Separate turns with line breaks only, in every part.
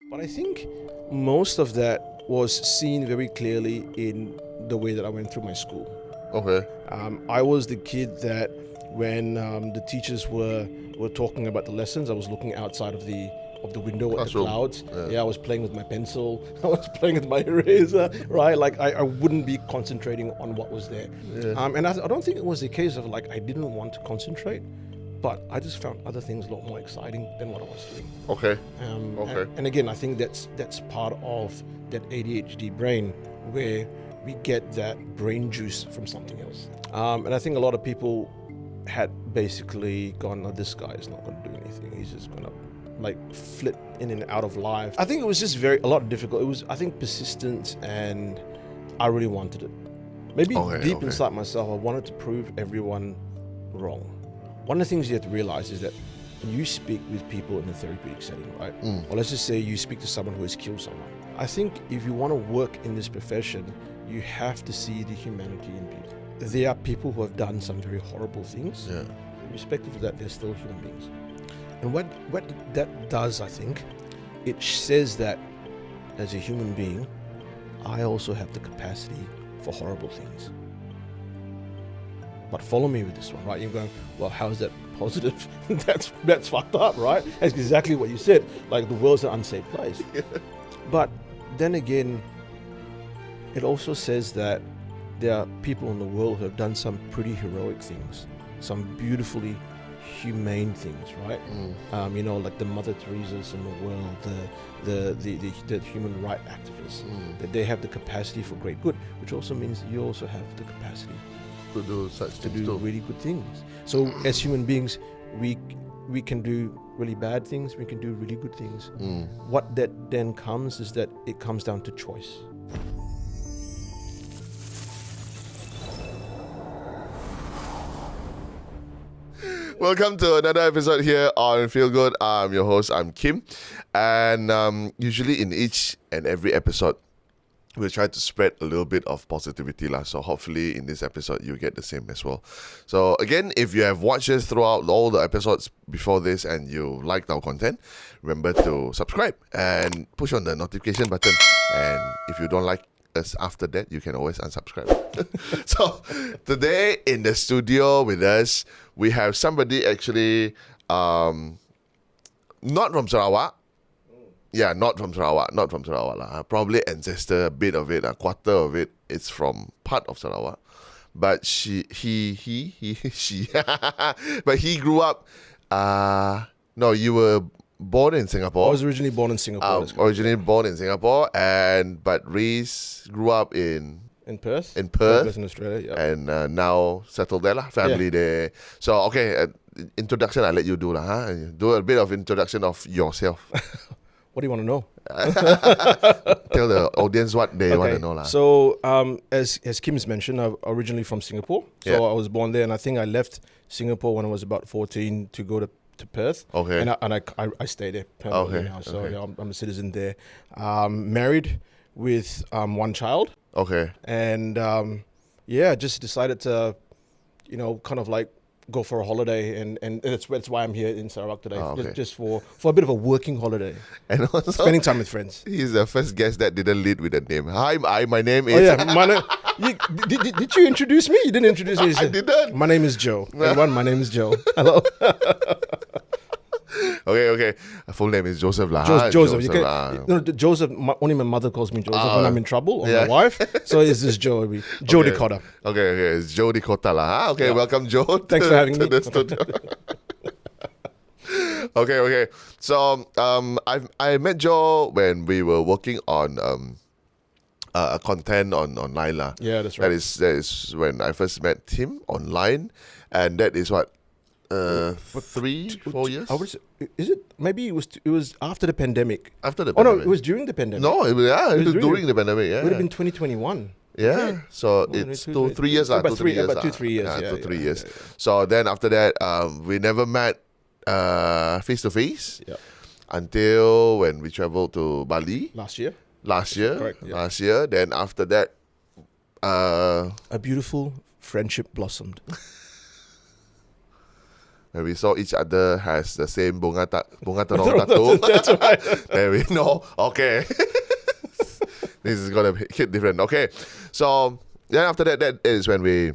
But I think most of that was seen very clearly in the way that I went through my school.
Okay.
I was the kid that when the teachers were talking about the lessons, I was looking outside of the window at the
Classroom.
clouds.
Yeah.
I was playing with my pencil. I was playing with my eraser, right? Like I wouldn't be concentrating on what was there.
Yeah.
And I don't think it was the case of like I didn't want to concentrate, but I just found other things a lot more exciting than what I was doing.
Okay.
Okay. And again, I think that's part of that ADHD brain where we get that brain juice from something else. And I think a lot of people had basically gone, "Oh, this guy is not going to do anything. He's just going to like flit in and out of life." I think it was just a lot difficult. It was, I think, persistence, and I really wanted it. Maybe deep inside myself, I wanted to prove everyone wrong. One of the things you have to realize is that when you speak with people in a therapeutic setting, right? Or let's just say you speak to someone who has killed someone. I think if you want to work in this profession, you have to see the humanity in people. There are people who have done some very horrible things.
Yeah.
Irrespective of that, they're still human beings. And what that does, I think, it says that as a human being, I also have the capacity for horrible things. But follow me with this one, right? You're going, well, how is that positive? that's fucked up, right? That's exactly what you said. Like, the world's an unsafe place. But then again, it also says that there are people in the world who have done some pretty heroic things, some beautifully humane things, right? Like the Mother Teresa's in the world, the human rights activists, that they have the capacity for great good, which also means you also have the capacity
To do such
to
things
do
too.
really good things. So as human beings, we can do really bad things, we can do really good things. What that then comes is that it comes down to choice.
Welcome to another episode here on Feel Good. I'm your host, I'm Kim. And usually in each and every episode, we'll try to spread a little bit of positivity. So hopefully in this episode, you get the same as well. So again, if you have watched us throughout all the episodes before this and you liked our content, remember to subscribe and push on the notification button. And if you don't like us after that, you can always unsubscribe. So today in the studio with us, we have somebody actually not from Sarawak. Yeah, not from Sarawak lah. Probably ancestor, a bit of it, a quarter of it is from part of Sarawak. But she, but he grew up, no, you were born in Singapore.
I was originally born in Singapore.
But Reese grew up in
Perth.
In Perth.
Western Australia, yeah.
And now settled there lah, family there. So, okay, introduction I let you do lah, huh? Do a bit of introduction of yourself.
What do you want to know?
Tell the audience what they want to know lah.
So, as Kim's mentioned, I'm originally from Singapore. So I was born there, and I think I left Singapore when I was about 14 to go to Perth. Okay. And I stayed there permanently now. So yeah, I'm a citizen there. Married with one child.
Okay.
And just decided to, kind of like go for a holiday, and that's why I'm here in Sarawak today, just for a bit of a working holiday,
and also
spending time with friends.
He's the first guest that didn't lead with a name. Hi, my name is.
Oh yeah, my name. Did you introduce me? You didn't introduce me.
I didn't.
My name is Joe. Everyone, my name is Joe. Hello.
Okay. Full name is Joseph lah.
Joseph. Joseph. Only my mother calls me Joseph when I'm in trouble, or my wife. So it's just Joe. Joe De Cotta.
Okay. It's Joe De Cotta lah. Okay, welcome Joe.
Thanks for having me.
The studio. Okay. So I met Joe when we were working on content online lah.
Yeah, that's right.
That is when I first met him online, and that is what. 3-4 years.
Is it? Maybe it was after the pandemic.
After the
pandemic.
pandemic.
Oh no, it was during the pandemic.
No, it was during the pandemic. Yeah,
it would have been 2021.
Yeah, so it's 3 years.
About 3 years.
3 years. So then after that, we never met face to face until when we traveled to Bali
last year.
Correct, last year. Then after that,
a beautiful friendship blossomed.
when we saw each other has the same bunga tenong tattoo.
That's right.
Then we know, okay, this is gonna hit different. Okay, so then after that is when we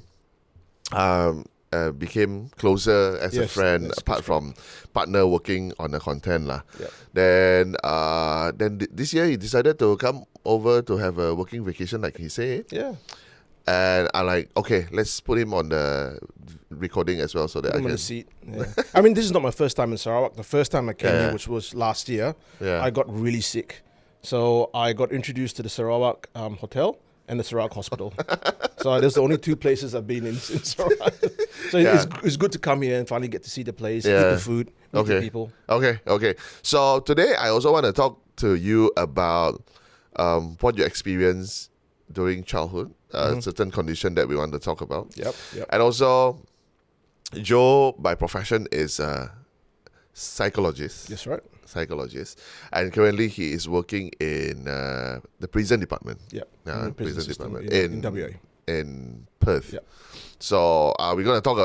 became closer as a friend, apart from partner working on the content lah.
Yep.
Then this year he decided to come over to have a working vacation, like he said.
Yeah.
And I like, okay, let's put him on the recording as well, so that
Put
I
him on
can.
the seat. Yeah. I mean, this is not my first time in Sarawak. The first time I came
Yeah.
here, which was last year,
Yeah.
I got really sick. So I got introduced to the Sarawak hotel and the Sarawak hospital. So there's the only two places I've been in Sarawak. So it's good to come here and finally get to see the place, eat the food, meet the people.
Okay. So today I also want to talk to you about what you experienced during childhood, certain condition that we want to talk about.
Yep.
And also, Joe, by profession, is a psychologist.
That's right.
Psychologist. And currently he is working in the prison department.
Yep.
Yeah,
In the prison system
department
in WA.
in Perth.
Yep.
So we're going to talk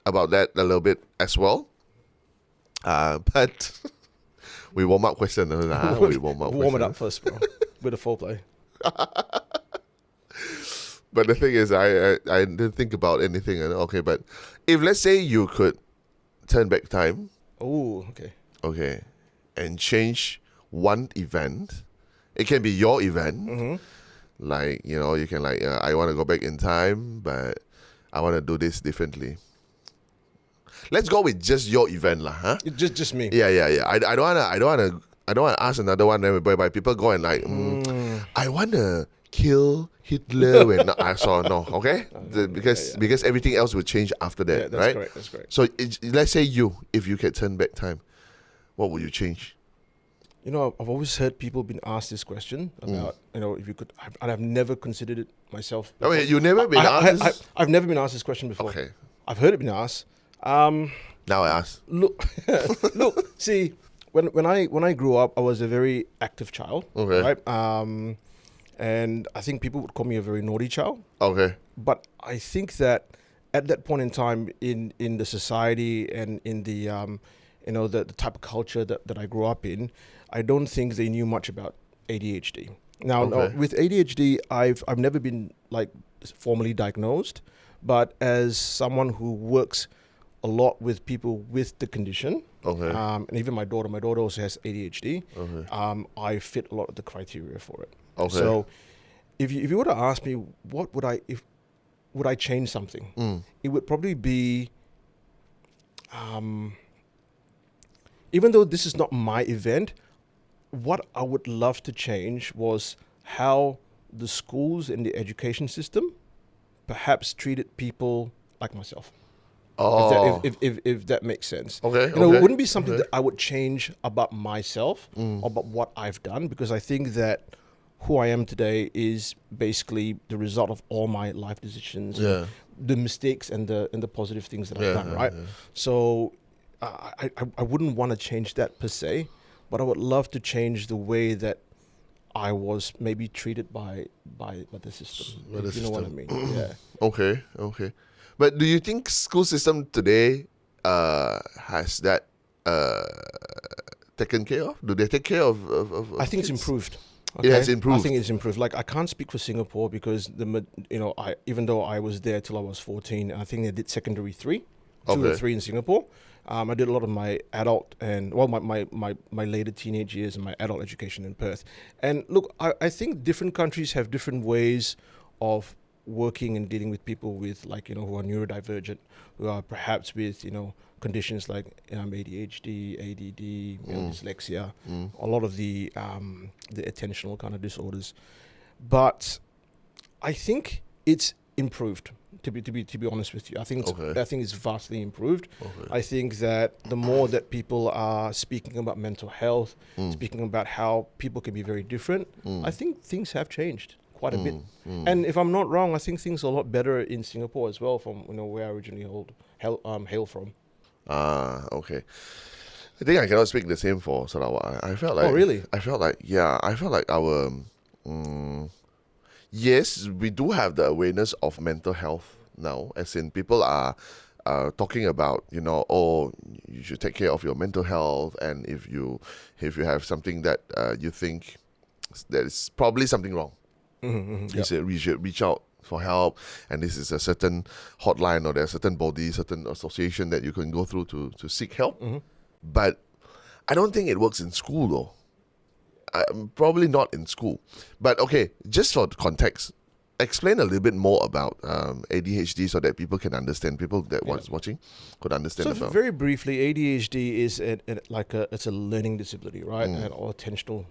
about that a little bit as well. But we warm up question. We warm
it up first, bro. With a foreplay.
But the thing is, I didn't think about anything. Okay, but if let's say you could turn back time,
Oh, okay.
and change one event, it can be your event. Like, you can I want to go back in time, but I want to do this differently. Let's go with just your event, lah, huh?
Just me.
Yeah. I don't wanna ask another one whereby people go and I wanna kill Hitler when I saw no, okay? Because everything else will change after that,
Yeah, that's
right?
correct. That's correct.
So let's say if you could turn back time, what would you change?
I've always heard people been asked this question about, if you could, and I've never considered it myself.
I mean, you never been asked.
I've never been asked this question before.
Okay.
I've heard it been asked.
Now I ask.
Look, see, when I grew up, I was a very active child,
Okay.
right? And I think people would call me a very naughty child.
Okay.
But I think that at that point in time in the society and in the the type of culture that I grew up in, I don't think they knew much about ADHD. Now, with ADHD, I've never been formally diagnosed, but as someone who works a lot with people with the condition, and even my daughter also has ADHD. I fit a lot of the criteria for it.
Okay.
So, if you were to ask me, what would I change something? It would probably be, even though this is not my event, what I would love to change was how the schools and the education system perhaps treated people like myself.
Oh.
If that makes sense.
Okay.
It wouldn't be something that I would change about myself or about what I've done, because I think that who I am today is basically the result of all my life decisions, the mistakes and the positive things that I've done, right?
Yeah.
So I wouldn't want to change that per se, but I would love to change the way that I was maybe treated by the system. You know what I mean? Yeah.
Okay. But do you think school system today has that taken care of? Do they take care of
I think
kids?
it's improved.
It has improved.
I think it's improved. I can't speak for Singapore because even though I was there till I was 14, I think I did secondary 2 or 3 in Singapore. I did a lot of my adult and my later teenage years and my adult education in Perth. And look, I think different countries have different ways of working and dealing with people with who are neurodivergent, who are perhaps with conditions like ADHD, ADD, dyslexia, a lot of the attentional kind of disorders. But I think it's improved. To be honest with you, I think it's vastly improved. I think that the more that people are speaking about mental health, speaking about how people can be very different, I think things have changed quite a bit. And if I'm not wrong, I think things are a lot better in Singapore as well, from where I originally hail from.
Okay. I think I cannot speak the same for Sarawak. I felt like.
Oh, really?
I felt like our. Yes, we do have the awareness of mental health now, as in people are talking about, oh, you should take care of your mental health, and if you have something that you think that is probably something wrong, you should reach out for help, and this is a certain hotline, or there's a certain body, certain association that you can go through to seek help. But I don't think it works in school though. Probably not in school. But okay, just for context, explain a little bit more about ADHD so that people can understand. People that was watching could understand.
So very briefly, ADHD is it's a learning disability, right, or attentional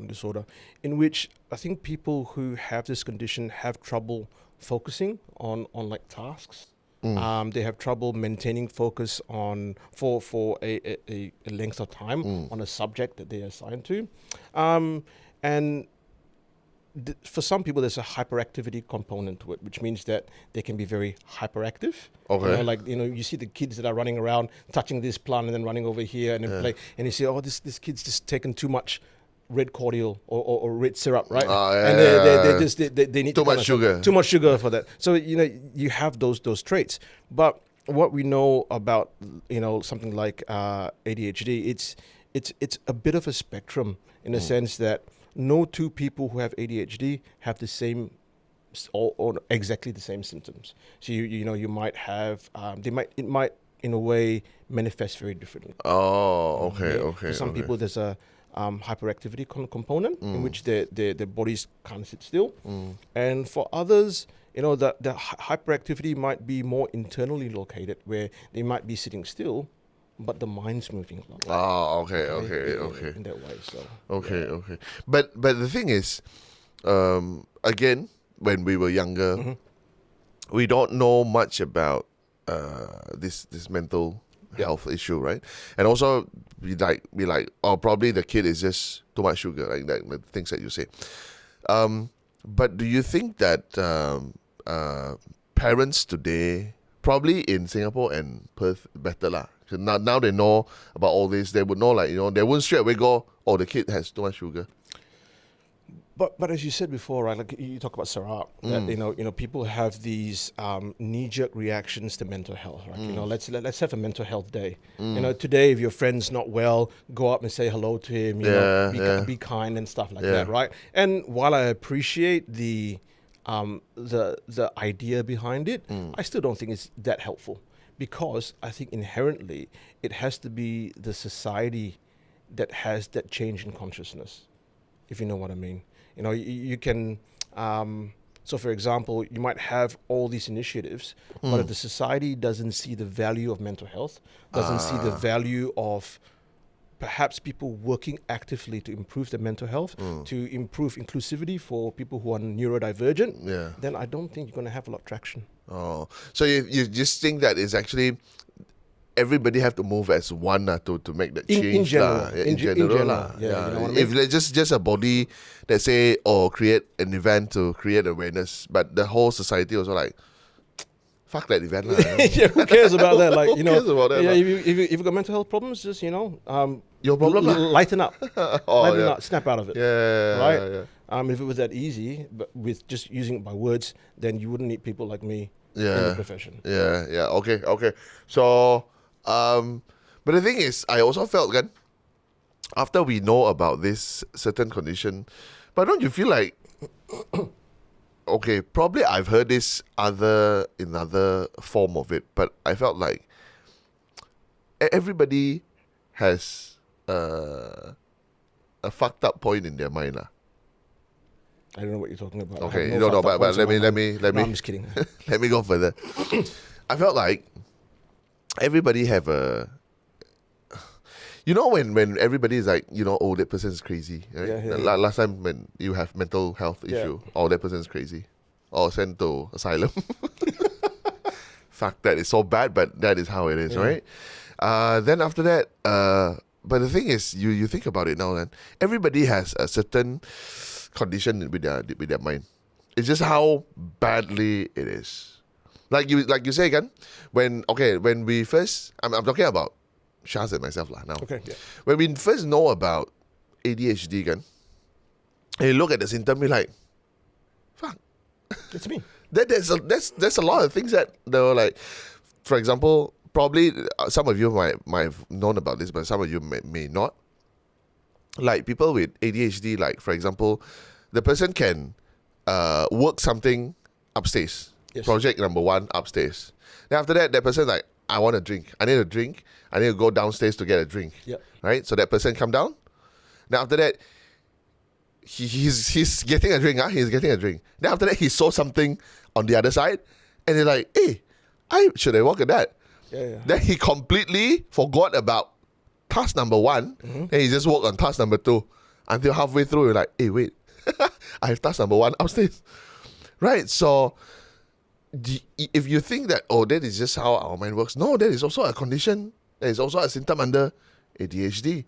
disorder, in which I think people who have this condition have trouble focusing on like tasks. They have trouble maintaining focus for a length of time on a subject that they are assigned to, and for some people, there's a hyperactivity component to it, which means that they can be very hyperactive.
Okay.
You see the kids that are running around, touching this plant and then running over here and then play, and you see, oh, this kid's just taken too much red cordial or red syrup, right? They need
too much sugar.
Too much sugar for that. So you have those traits. But what we know about something like ADHD, it's a bit of a spectrum in the sense that no two people who have ADHD have the same or exactly the same symptoms. So you might have it might in a way manifest very differently.
Oh, okay.
For some people, there's a hyperactivity component in which their bodies can't sit still, and for others, the hyperactivity might be more internally located, where they might be sitting still, but the mind's moving a lot.
Oh, okay.
In that way, so.
Okay. But the thing is, again, when we were younger, we don't know much about this mental health issue, right? And also, we like, oh, probably the kid is just too much sugar, like that, the things that you say. But do you think that parents today, probably in Singapore and Perth, better lah? Now they know about all this. They would know, they wouldn't straight away go, oh, the kid has too much sugar.
But as you said before, right, like you talk about syrup, that people have these knee-jerk reactions to mental health, right? Let's have a mental health day. Today, if your friend's not well, go up and say hello to him. Be kind and stuff like that, right? And while I appreciate the idea behind it, I still don't think it's that helpful, because I think inherently it has to be the society that has that change in consciousness, if you know what I mean. You can, so for example, you might have all these initiatives, but if the society doesn't see the value of mental health, doesn't see the value of perhaps people working actively to improve their mental health, to improve inclusivity for people who are neurodivergent, then I don't think you're going to have a lot of traction.
Oh, so you just think that it's actually everybody have to move as one to make that change.
In general.
In general.
You know what I mean?
If it's just a body that say, create an event to create awareness, but the whole society also like, fuck that event.
Who cares about that? Like,
Who cares about that?
If you've got mental health problems, just,
your problem.
lighten up. Lighten up, snap out of it.
Right?
Yeah. If it was that easy, but with just using it by words, then you wouldn't need people like me in the profession.
Yeah. Okay. So, but the thing is, I also felt that after we know about this certain condition, but don't you feel like, okay, probably I've heard this in other form of it, but I felt like everybody has a fucked up point in their mind.
I don't know what you're talking about.
Okay, no, but let me.
No, I'm just kidding.
Let me go further. I felt like everybody have a. When everybody is like, oh, that person is crazy, right?
Yeah.
Last time when you have mental health issue, oh, that person is crazy, or sent to asylum. Fuck, that is so bad, but that is how it is, right? Then after that, but the thing is, you think about it now, then everybody has a certain condition with their mind. It's just how badly it is. Like you say again, when we first, I'm talking about Shaz and myself now.
Okay. Yeah.
When we first know about ADHD again, and you look at the symptom, you're like, fuck,
it's me.
There's a lot of things that they were like, for example, probably some of you might have known about this, but some of you may not. Like people with ADHD, like for example, the person can work something upstairs.
Yes.
Project number 1 upstairs. Then after that person like, I want a drink. I need a drink. I need to go downstairs to get a drink.
Yep.
Right? So that person come down. Then after that, he's getting a drink. He's getting a drink. Then after that, he saw something on the other side, and he's like, hey, should I walk at that?
Yeah.
Then he completely forgot about task number 1, and he just worked on task number 2 until halfway through. You're like, hey, wait, I have task number 1 upstairs, right? So if you think that that is just how our mind works, no, that is also a condition. That is also a symptom under ADHD.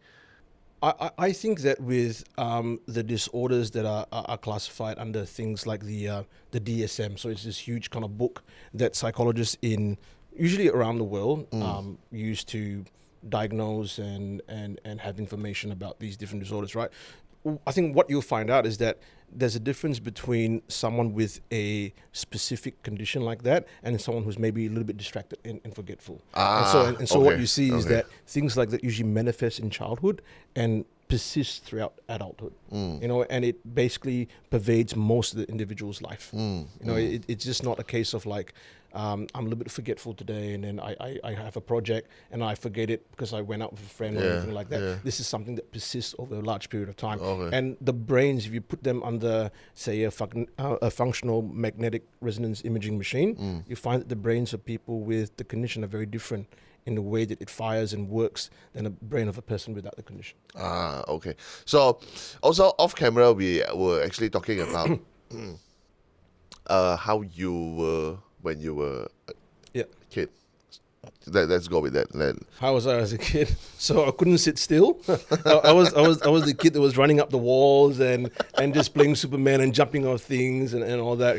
I think that with the disorders that are classified under things like the DSM, so it's this huge kind of book that psychologists usually around the world use to diagnose and have information about these different disorders, right? I think what you'll find out is that there's a difference between someone with a specific condition like that and someone who's maybe a little bit distracted and forgetful. And so what you see is that things like that usually manifest in childhood and persist throughout adulthood. And it basically pervades most of the individual's life. It's just not a case of like, I'm a little bit forgetful today, and then I have a project and I forget it because I went out with a friend or anything like that. This is something that persists over a large period of time. And the brains, if you put them under, say, a functional magnetic resonance imaging machine, you find that the brains of people with the condition are very different in the way that it fires and works than the brain of a person without the condition.
Okay. So also off camera, we were actually talking about how you were when you were a kid. Let's go with that.
How was I as a kid? So I couldn't sit still. I was the kid that was running up the walls and just playing Superman and jumping on things and all that.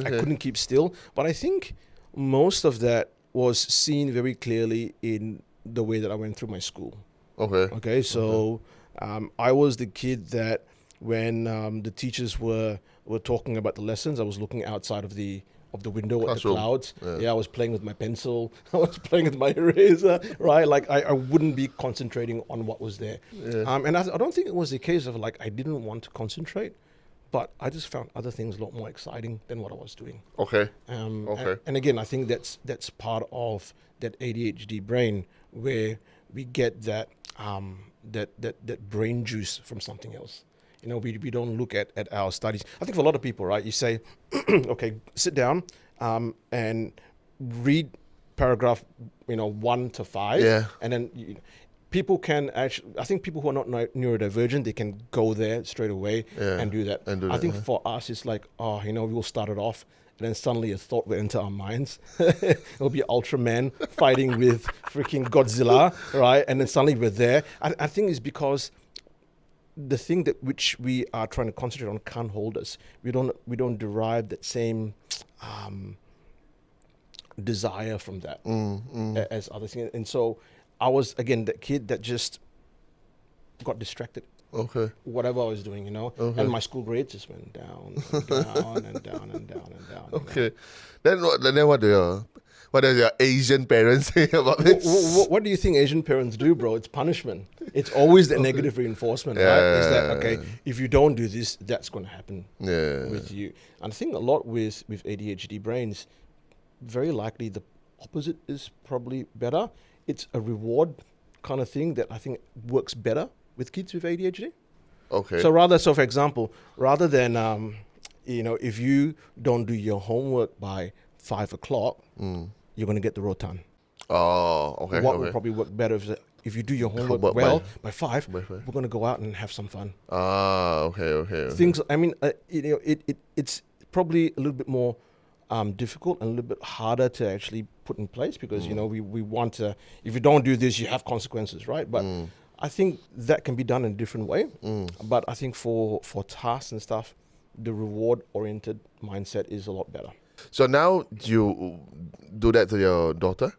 I couldn't keep still. But I think most of that was seen very clearly in the way that I went through my school. Okay. So I was the kid that when the teachers were talking about the lessons, I was looking outside of the window at the clouds. I was playing with my pencil. I was playing with my eraser, right? Like I wouldn't be concentrating on what was there. And I don't think it was the case of like I didn't want to concentrate, but I just found other things a lot more exciting than what I was doing. And again, I think that's part of that ADHD brain where we get that brain juice from something else. We don't look at our studies. I think for a lot of people, right, you say, okay, sit down and read paragraph, 1 to 5. And then people can actually, I think people who are not neurodivergent, they can go there straight away and do that. I think for us, it's like, we'll start it off. And then suddenly a thought will enter our minds. It'll be Ultraman fighting with freaking Godzilla, right? And then suddenly we're there. I think it's because the thing that which we are trying to concentrate on can't hold us. We don't derive that same desire from that as other things. And so I was again that kid that just got distracted. Whatever I was doing, and my school grades just went down and down and down and down and down.
Then what do your Asian parents say about this?
What do you think Asian parents do, bro? It's punishment. It's always the negative reinforcement, right? Is that, okay, if you don't do this, that's going to happen with you. And I think a lot with ADHD brains, very likely the opposite is probably better. It's a reward kind of thing that I think works better with kids with ADHD. So for example, rather than, if you don't do your homework by 5 o'clock, you're going to get the rotan. What would probably work better if you do your homework by 5, we're going to go out and have some fun. Things, I mean, it's probably a little bit more difficult and a little bit harder to actually put in place because, we want to, if you don't do this, you have consequences, right? But I think that can be done in a different way. But I think for tasks and stuff, the reward-oriented mindset is a lot better.
So now you do that to your daughter?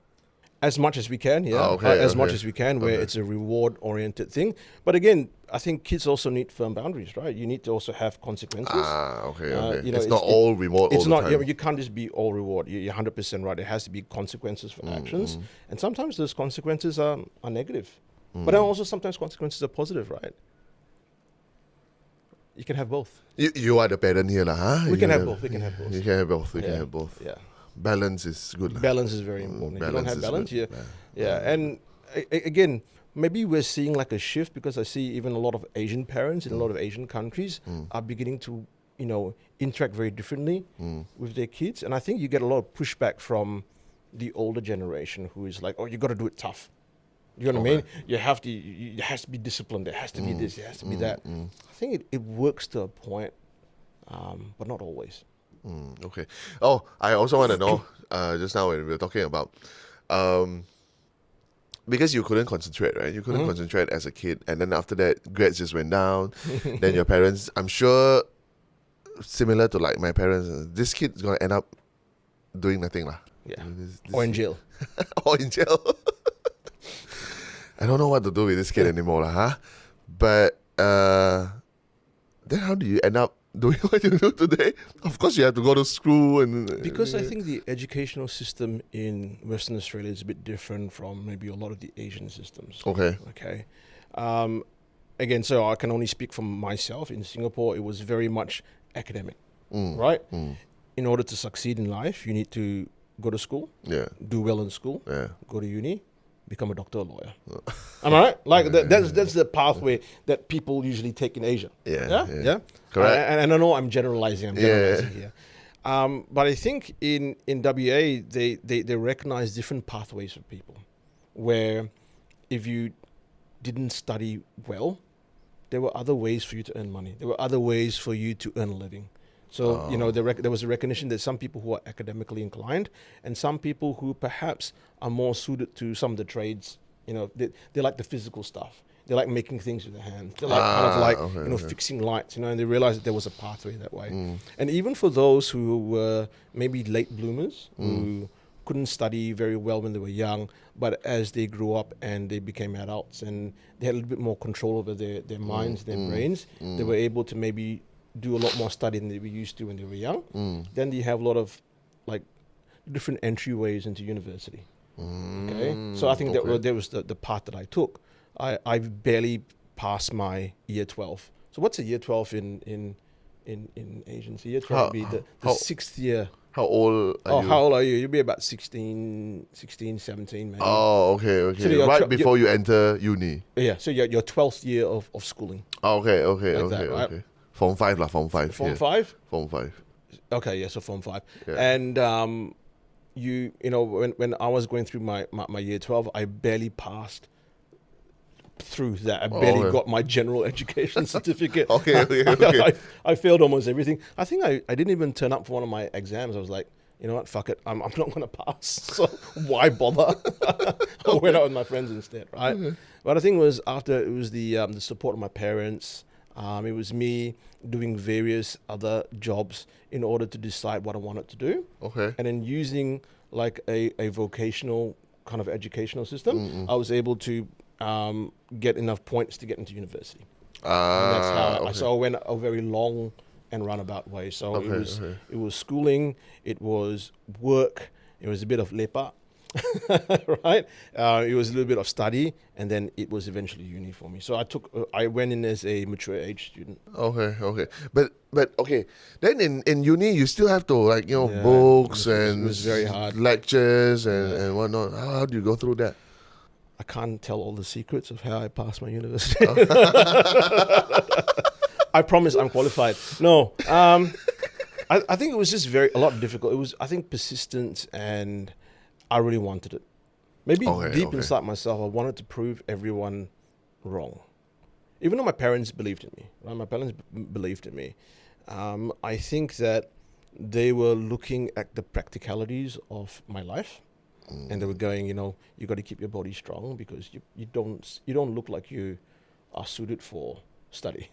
As much as we can, yeah. As much as we can, where it's a reward-oriented thing. But again, I think kids also need firm boundaries, right? You need to also have consequences.
It's not all reward all the time.
You can't just be all reward. You're 100% right. There has to be consequences for actions. And sometimes those consequences are negative. But then also sometimes consequences are positive, right? You can have both.
You are the parent here, huh?
We can have both. We can have both.
You can have both. We can have both.
Yeah.
Balance is good.
Balance is very important. If you don't have balance, and again, maybe we're seeing like a shift, because I see even a lot of Asian parents in a lot of Asian countries are beginning to, interact very differently with their kids. And I think you get a lot of pushback from the older generation, who is like, oh, you got to do it tough. You know what I mean? You have to. It has to be disciplined. There has to be this. There has to be that. I think it works to a point, but not always.
Okay. Oh, I also want to know, just now when we were talking about, because you couldn't concentrate, right? You couldn't concentrate as a kid. And then after that, grades just went down. Then your parents, I'm sure, similar to like my parents, this kid's going to end up doing nothing.
Yeah. Or in jail.
Or in jail. I don't know what to do with this kid anymore, huh? But then how do you end up doing what you do today? Of course, you have to go to school
because I think the educational system in Western Australia is a bit different from maybe a lot of the Asian systems.
Okay.
Again, so I can only speak from myself. In Singapore, it was very much academic, right? In order to succeed in life, you need to go to school, do well in school, go to uni, become a doctor or lawyer. Am I right? Like that's the pathway that people usually take in Asia. Yeah. Correct. And I know I'm generalizing here. But I think in WA they recognize different pathways for people, where if you didn't study well, there were other ways for you to earn money. There were other ways for you to earn a living. So, there was a recognition that some people who are academically inclined and some people who perhaps are more suited to some of the trades, they like the physical stuff. They like making things with their hands. They like fixing lights, and they realized that there was a pathway that way. And even for those who were maybe late bloomers, who couldn't study very well when they were young, but as they grew up and they became adults and they had a little bit more control over their minds, their brains, they were able to maybe do a lot more study than they were used to when they were young. Then you have a lot of like different entryways into university. Okay, so I think that was the path that I took. I barely passed my year 12. So what's a year 12 in Asian? So year 12 would be the sixth year.
How old are you?
How old are you? You'll be about 16, 17 maybe.
Oh, okay. So right before you enter uni.
Yeah, so your 12th year of schooling.
Okay.
Right?
Form 5 Form 5.
Form 5?
Form 5.
Okay, yeah, so Form 5.
Yeah.
And when I was going through my year 12, I barely passed through that. I barely got my general education certificate.
Okay.
I failed almost everything. I think I didn't even turn up for one of my exams. I was like, you know what, fuck it. I'm not going to pass. So why bother? I went out with my friends instead, right? Mm-hmm. But the thing was, after it was the support of my parents, it was me doing various other jobs in order to decide what I wanted to do. Okay. And then using like a vocational kind of educational system, I was able to get enough points to get into university. And that's how so I went a very long and roundabout way. So it was schooling, it was work, it was a bit of lepa, right? It was a little bit of study, and then it was eventually uni for me. So I went in as a mature age student.
Okay. But okay. Then in uni you still have to books and
it was very hard.
Lectures and whatnot. How do you go through that?
I can't tell all the secrets of how I passed my university. I promise I'm qualified. No, I think it was just a lot difficult. It was, I think, persistence, and I really wanted it. Maybe deep inside myself, I wanted to prove everyone wrong. Even though my parents believed in me, right? My parents believed in me. I think that they were looking at the practicalities of my life. And they were going, you got to keep your body strong because you don't look like you are suited for study.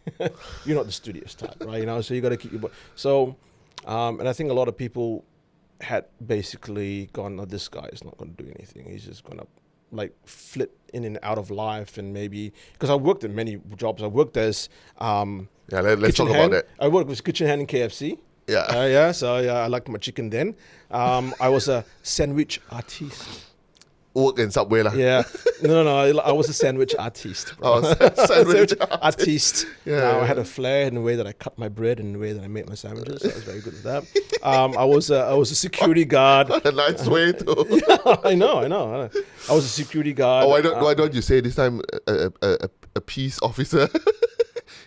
You're not the studious type, right? So you got to keep your body. So, and I think a lot of people had basically gone, "Oh, this guy is not going to do anything. He's just going to like flit in and out of life." And maybe because I worked in many jobs. I worked as
let's
kitchen
talk
hand.
about that.
I worked as kitchen hand in KFC.
Yeah.
So I liked my chicken then. I was a sandwich artiste.
Work in Subway lah.
Yeah. No. I was a sandwich artiste. Bro.
Sandwich
artiste.
Yeah.
I had a flair in the way that I cut my bread and the way that I made my sandwiches. I was very good at that. I was a security guard.
What a nice way to.
Yeah, I know. I was a security guard.
Oh, why don't you say this time a peace officer?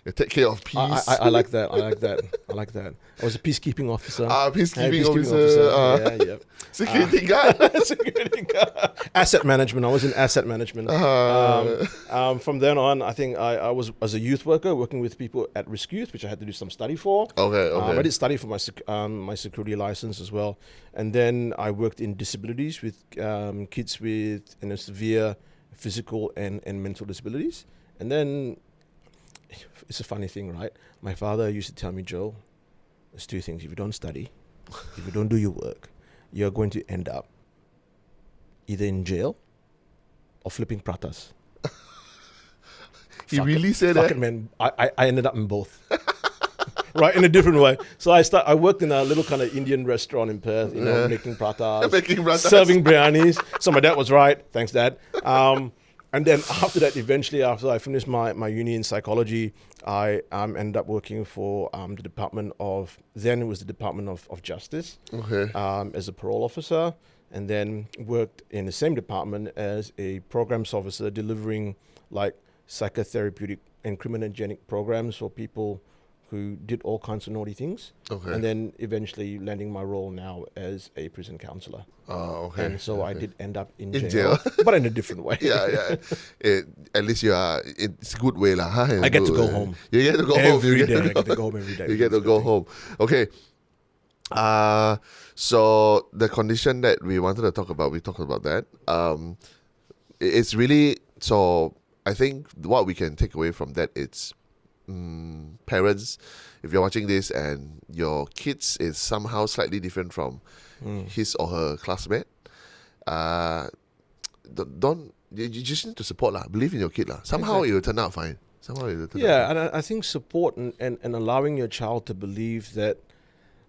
You take care of peace.
I like that. I was a peacekeeping officer.
Peacekeeping officer.
Yeah.
Security guard.
Security guard. Asset management. I was in asset management. From then on, I think I was as a youth worker working with people at risk youth, which I had to do some study for.
Okay.
I did study for my security license as well, and then I worked in disabilities with kids with severe physical and mental disabilities, and then. It's a funny thing, right? My father used to tell me, "Joe, there's two things. If you don't study, if you don't do your work, you're going to end up either in jail or flipping pratas."
He really said that?
Fuck it, man. I ended up in both. Right, in a different way. So I worked in a little kind of Indian restaurant in Perth, making pratas, serving biryanis. So my dad was right. Thanks, Dad. And then after that, eventually, after I finished my uni in psychology, I ended up working for the Department of, then it was the Department of Justice, as a parole officer, and then worked in the same department as a programs officer delivering like psychotherapeutic and criminogenic programs for people who did all kinds of naughty things. And then eventually landing my role now as a prison counselor. And so I did end up in jail. But in a different way.
At least you are, it's a good way lah. Huh?
I get to go home.
You get to go home.
Every day. I get to go home every day.
You get to go home. Okay. So the condition that we wanted to talk about, we talked about that. It's really, so I think what we can take away from that, it's parents, if you're watching this and your kids is somehow slightly different from his or her classmate, you just need to support lah. Believe in your kid lah. Somehow it will turn out fine.
And I think support and allowing your child to believe that,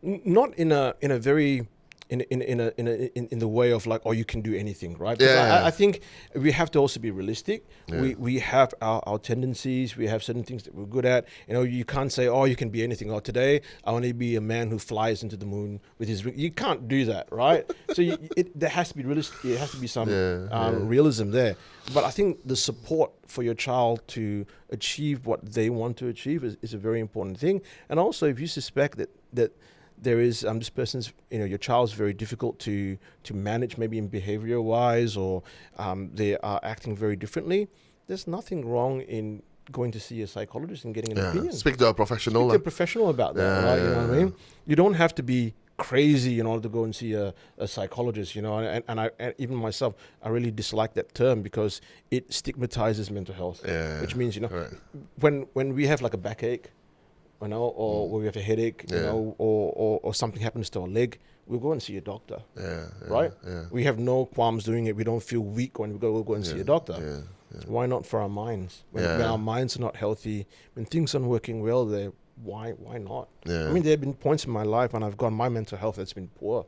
not in a very in the way of like, oh, you can do anything, right? I think we have to also be realistic. We have our tendencies. We have certain things that we're good at. You can't say, oh, you can be anything. Oh, today I want to be a man who flies into the moon with his ring. You can't do that, right? So there has to be realistic. There has to be some realism there. But I think the support for your child to achieve what they want to achieve is a very important thing. And also, if you suspect that there is this person's, your child's very difficult to manage, maybe in behavior wise, or they are acting very differently, there's nothing wrong in going to see a psychologist and getting an opinion.
Speak to a professional.
Speak to a professional about that, right? You know what I mean? You don't have to be crazy in order to go and see a psychologist, and even myself, I really dislike that term because it stigmatizes mental health, which means, when we have like a backache, or we have a headache, or something happens to our leg, we'll go and see a doctor, right? We have no qualms doing it. We don't feel weak when we go and see a doctor. Why not for our minds? When our minds are not healthy, when things aren't working well there, why not? I mean, there have been points in my life when I've gone, my mental health has been poor.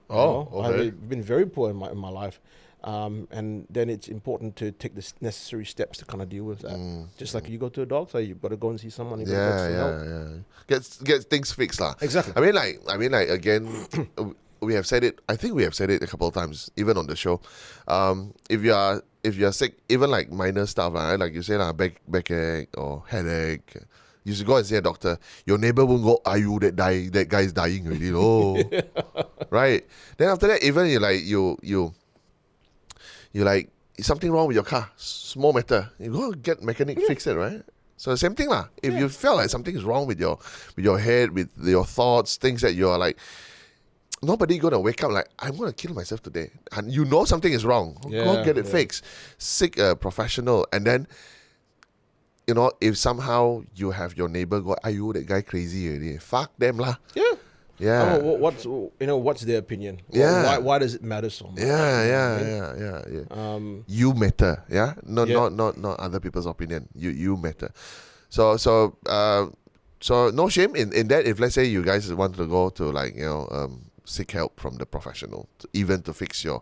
I've been very poor in my life. And then it's important to take the necessary steps to kind of deal with that. Just like you go to a doctor, you've got to go and see someone.
Get things fixed lah.
Exactly.
I mean like again, we have said it. I think we have said it a couple of times, even on the show. If you're sick, even like minor stuff, like you say backache or headache, you should go and see a doctor. Your neighbor won't go, that guy is dying already. Right? Then after that, even you're like, something wrong with your car, small matter, you go get mechanic fix it, right? So the same thing lah. If you feel like something is wrong with your head, with your thoughts, things that you're like, nobody gonna wake up like, I'm gonna kill myself today, and something is wrong. Go get it fixed. Seek a professional. And then if somehow you have your neighbor go, that guy crazy already, fuck them lah. Yeah.
What's their opinion?
Yeah.
Why does it matter so much?
Yeah. You matter. Yeah. No,
Yeah.
not other people's opinion. You matter. So no shame in that. If let's say you guys want to go to seek help from the professional, even to fix your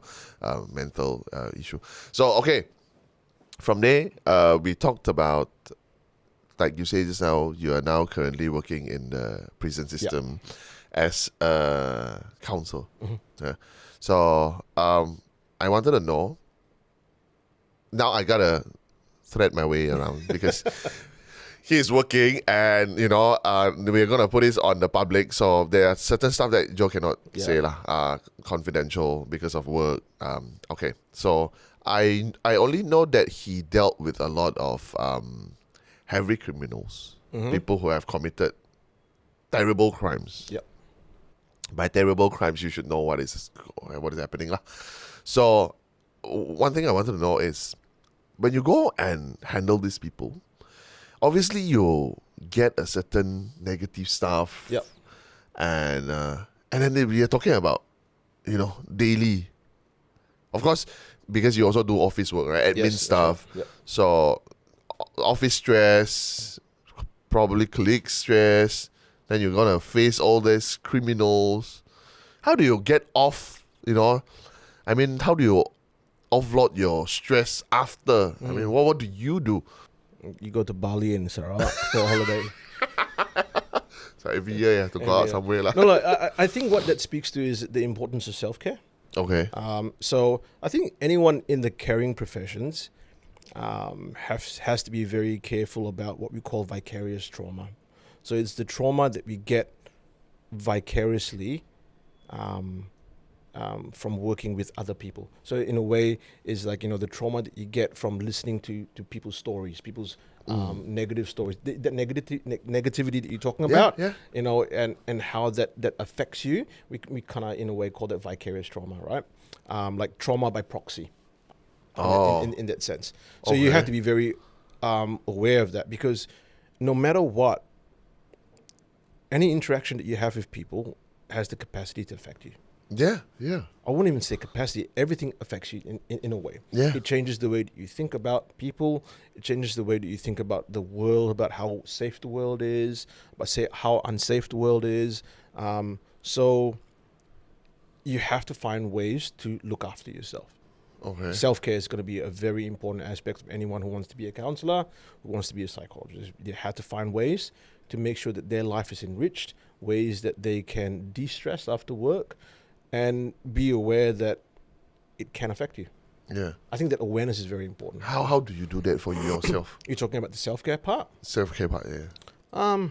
mental issue. So okay, from there we talked about, like you say just now, you are now currently working in the prison system as a counsel. Yeah. So I wanted to know. Now I gotta thread my way around because he's working, and we're gonna put this on the public. So there are certain stuff that Joe cannot say lah, confidential because of work. Okay, so I only know that he dealt with a lot of heavy criminals, people who have committed terrible crimes.
Yep.
By terrible crimes, you should know what is happening lah. So one thing I wanted to know is, when you go and handle these people, obviously you get a certain negative stuff.
Yep.
And then we are talking about, daily. Of course, because you also do office work, right? Admin stuff.
Right. Yep.
So office stress, probably colleague stress. Then you're gonna face all these criminals. How do you get off? How do you offload your stress after? I mean, what do you do?
You go to Bali and Sarawak for a holiday.
So every year you have to go out somewhere lah.
No, I think what that speaks to is the importance of self-care.
Okay.
So I think anyone in the caring professions has to be very careful about what we call vicarious trauma. So it's the trauma that we get vicariously from working with other people. So in a way, is like, the trauma that you get from listening to people's stories, people's negative stories, the negativity that you're talking about, and how that affects you. We kind of, in a way, call that vicarious trauma, right? Like trauma by proxy. In that sense. So you have to be very aware of that, because no matter what, any interaction that you have with people has the capacity to affect you.
Yeah.
I wouldn't even say capacity. Everything affects you in a way.
Yeah.
It changes the way that you think about people. It changes the way that you think about the world, about how safe the world is, about how unsafe the world is. So you have to find ways to look after yourself.
Okay.
Self-care is going to be a very important aspect of anyone who wants to be a counselor, who wants to be a psychologist. They have to find ways to make sure that their life is enriched, ways that they can de-stress after work, and be aware that it can affect you.
Yeah.
I think that awareness is very important.
How do you do that for yourself?
You're talking about the self-care part?
Self-care part, yeah.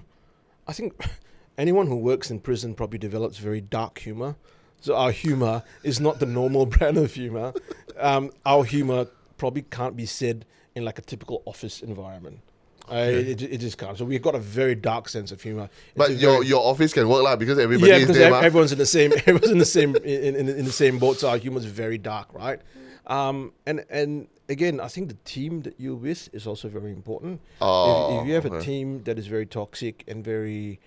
I think anyone who works in prison probably develops very dark humor. So our humor is not the normal brand of humor. Our humor probably can't be said in like a typical office environment. It just can't. So we've got a very dark sense of humor.
But your office can work like, because everybody is there.
Everyone's in the same. Everyone's in the same boat. So our humor is very dark, right? And again, I think the team that you're with is also very important. If you have a team that is very toxic and very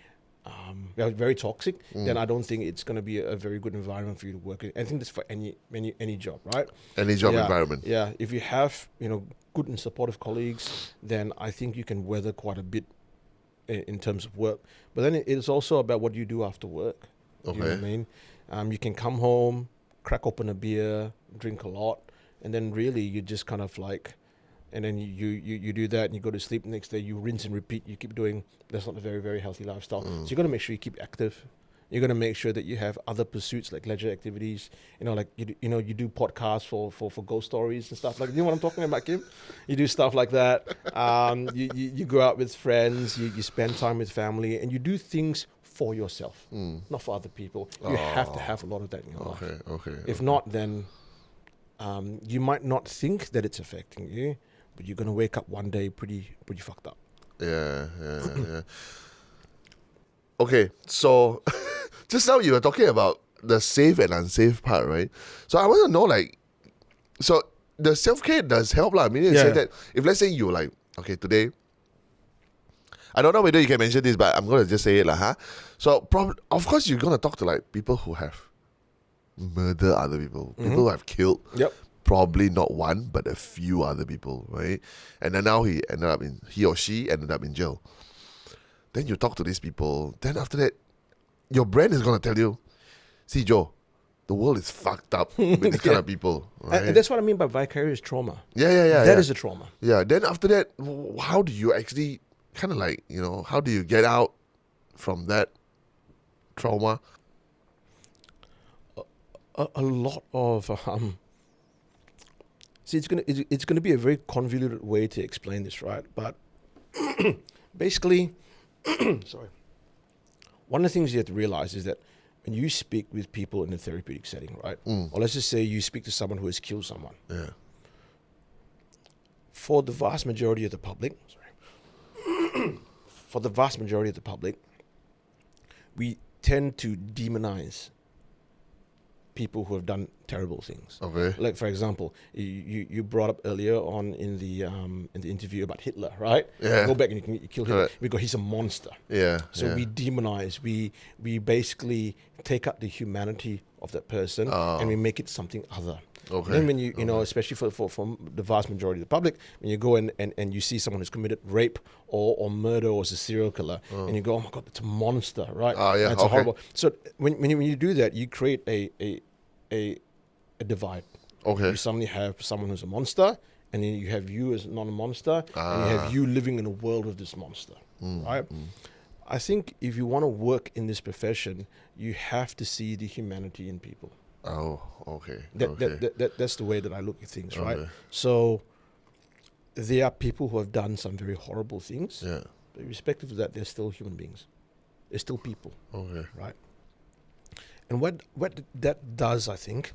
toxic, then I don't think it's going to be a very good environment for you to work in. I think that's for any job, right?
Any job environment.
Yeah, if you have good and supportive colleagues, then I think you can weather quite a bit in terms of work. But then it's also about what you do after work.
Okay.
You know what I mean? You can come home, crack open a beer, drink a lot, and then really you just kind of like, and then you do that and you go to sleep. The next day you rinse and repeat. You keep doing. That's not a very, very healthy lifestyle. So you got to make sure you keep active. You're going to make sure that you have other pursuits like leisure activities. Like you do podcasts for ghost stories and stuff like. You know what I'm talking about, Kim? You do stuff like that. You go out with friends. You spend time with family, and you do things for yourself, not for other people. You have to have a lot of that in your life.
Okay.
If not, then you might not think that it's affecting you, but you're gonna wake up one day pretty fucked up.
Yeah. Okay, so just now you were talking about the safe and unsafe part, right? So I want to know, like, so the self-care does help lah. I mean, say that if let's say you like, okay, today I don't know whether you can mention this, but I'm gonna just say it, huh? So, of course, you're gonna talk to like people who have murdered other people, people who have killed.
Yep.
Probably not one, but a few other people, right? And then now he or she ended up in jail. Then you talk to these people. Then after that, your brain is gonna tell you, see, Joe, the world is fucked up with these kind of people, right?
And that's what I mean by vicarious trauma.
Yeah.
That is a trauma.
Yeah. Then after that, how do you actually kind of like, how do you get out from that trauma?
A lot of see, it's gonna be a very convoluted way to explain this, right? But basically, sorry. One of the things you have to realize is that when you speak with people in a therapeutic setting, right? Or let's just say you speak to someone who has killed someone.
Yeah.
For the vast majority of the public, we tend to demonize people who have done terrible things.
Okay.
Like, for example, you brought up earlier on in the interview about Hitler, right?
Yeah.
Go back and you kill Hitler
Right.
because he's a monster.
Yeah.
So we demonize, we basically take out the humanity of that person and we make it something other.
Okay.
Then when you especially for the vast majority of the public, when you go in and you see someone who's committed rape or murder or is a serial killer, and you go, oh my God, that's a monster, right?
Yeah,
That's a horrible. So when you do that, you create a divide.
Okay.
You suddenly have someone who's a monster, and then you have you as not a monster, and you have you living in a world with this monster, right? I think if you want to work in this profession, you have to see the humanity in people.
Oh, okay.
That's the way that I look at things, right? So there are people who have done some very horrible things.
Yeah.
But irrespective of that, they're still human beings. They're still people.
Okay.
Right? And what that does, I think,